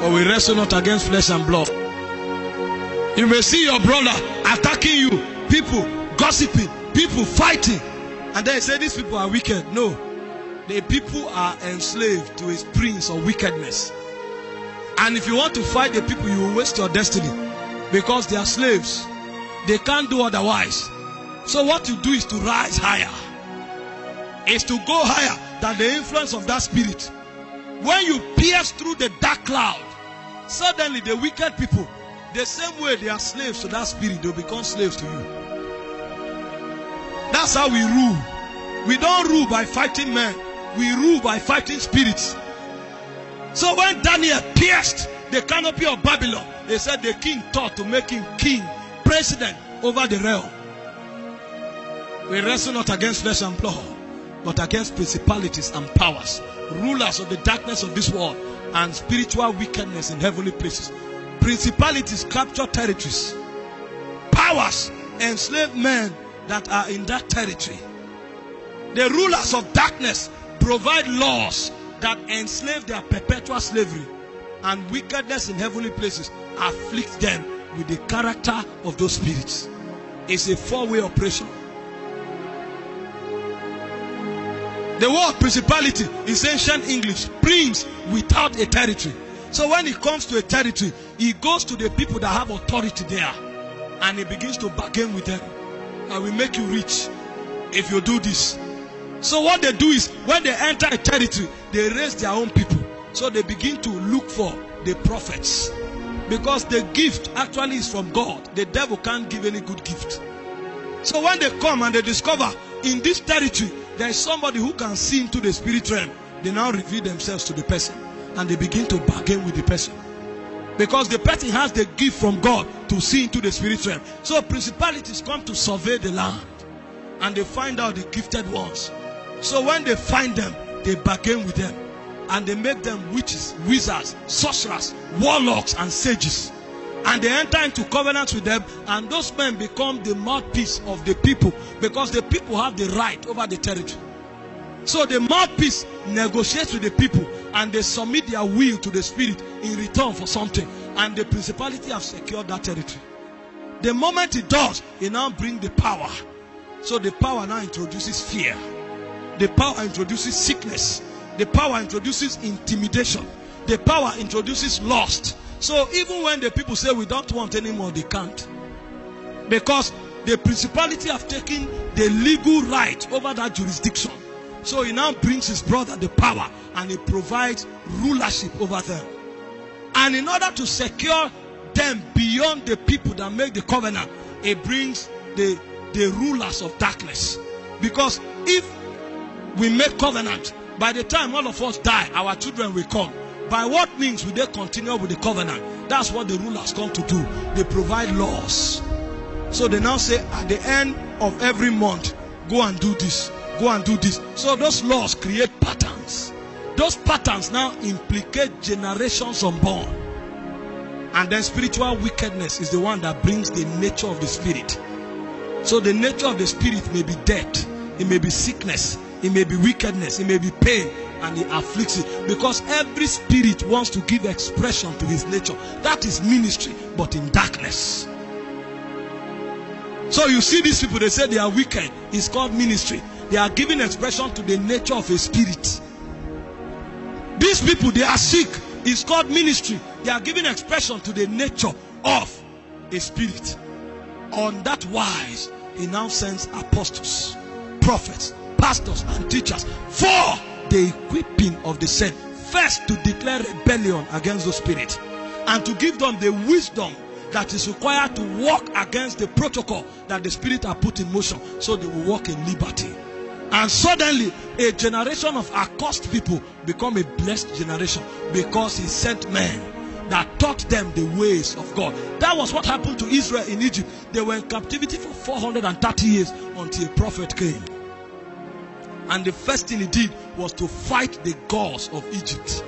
For we wrestle not against flesh and blood. You may see your brother attacking you, people gossiping, people fighting, and then say these people are wicked. No, the people are enslaved to a prince of wickedness. And if you want to fight the people, you will waste your destiny, because they are slaves. They can't do otherwise. So what you do is to rise higher. Is to go higher than the influence of that spirit. When you pierce through the dark cloud, suddenly the wicked people, the same way they are slaves to that spirit, they'll become slaves to you. That's how we rule. We don't rule by fighting men. We rule by fighting spirits. So when Daniel pierced the canopy of Babylon, they said the king thought to make him king, president over the realm. We wrestle not against flesh and blood, but against principalities and powers, rulers of the darkness of this world, and spiritual wickedness in heavenly places. Principalities capture territories. Powers enslave men that are in that territory. The rulers of darkness provide laws that enslave their perpetual slavery, and wickedness in heavenly places afflicts them with the character of those spirits. It's a four-way operation. The word principality is ancient English, prince without a territory. So when it comes to a territory, he goes to the people that have authority there, and he begins to bargain with them. I will make you rich if you do this. So what they do is, when they enter a territory, they raise their own people. So they begin to look for the prophets, because the gift actually is from God. The devil can't give any good gift. So when they come and they discover in this territory there is somebody who can see into the spirit realm, they now reveal themselves to the person, and they begin to bargain with the person, because the person has the gift from God to see into the spirit realm. So principalities come to survey the land, and they find out the gifted ones. So when they find them, they bargain with them, and they make them witches, wizards, sorcerers, warlocks, and sages. And they enter into covenants with them, and those men become the mouthpiece of the people, because the people have the right over the territory. So the mouthpiece negotiates with the people, and they submit their will to the spirit in return for something, and the principality have secured that territory. The moment it does, it now brings the power. So the power now introduces fear. The power introduces sickness. The power introduces intimidation. The power introduces lust. So even when the people say we don't want anymore, they can't. Because the principality have taken the legal right over that jurisdiction. So he now brings his brother the power, and he provides rulership over them. And in order to secure them beyond the people that make the covenant, he brings the rulers of darkness. Because if we make covenant, by the time all of us die, our children will come. By what means will they continue with the covenant? That's what the rulers come to do. They provide laws. So they now say at the end of every month, go and do this, go and do this. So those laws create patterns. Those patterns now implicate generations unborn. And then spiritual wickedness is the one that brings the nature of the spirit. So the nature of the spirit may be death, it may be sickness, it may be wickedness, it may be pain, and it afflicts it, because every spirit wants to give expression to his nature. That is ministry, but in darkness. So you see these people, they say they are wicked. It's called ministry. They are giving expression to the nature of a spirit. These people, they are sick. It's called ministry. They are giving expression to the nature of a spirit. On that wise, he now sends apostles, prophets, pastors, and teachers for the equipping of the saints. First, to declare rebellion against those spirits, and to give them the wisdom that is required to walk against the protocol that the spirit are put in motion, so they will walk in liberty. And suddenly a generation of accursed people become a blessed generation, because he sent men that taught them the ways of God. That was what happened to Israel in Egypt. They were in captivity for 430 years until a prophet came. And the first thing he did was to fight the gods of Egypt.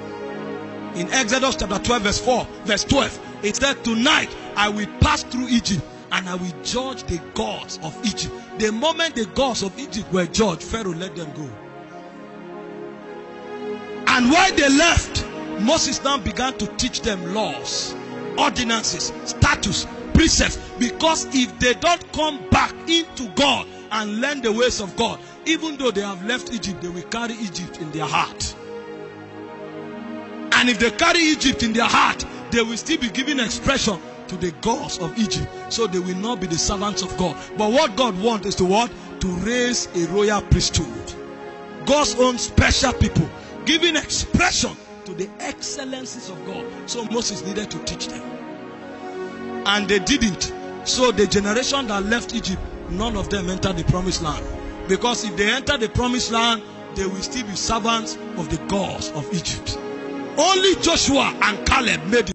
In Exodus chapter 12 verse 12, it said, tonight I will pass through Egypt, and I will judge the gods of Egypt. The moment the gods of Egypt were judged, Pharaoh let them go. And while they left, Moses now began to teach them laws, ordinances, statutes, precepts, because if they don't come back into God and learn the ways of God, even though they have left Egypt, they will carry Egypt in their heart. And if they carry Egypt in their heart, they will still be giving expression to the gods of Egypt. So they will not be the servants of God. But what God wants is to what? To raise a royal priesthood. God's own special people, giving expression to the excellencies of God. So Moses needed to teach them. And they didn't. So the generation that left Egypt, none of them entered the promised land. Because if they enter the promised land, they will still be servants of the gods of Egypt. Only Joshua and Caleb made it.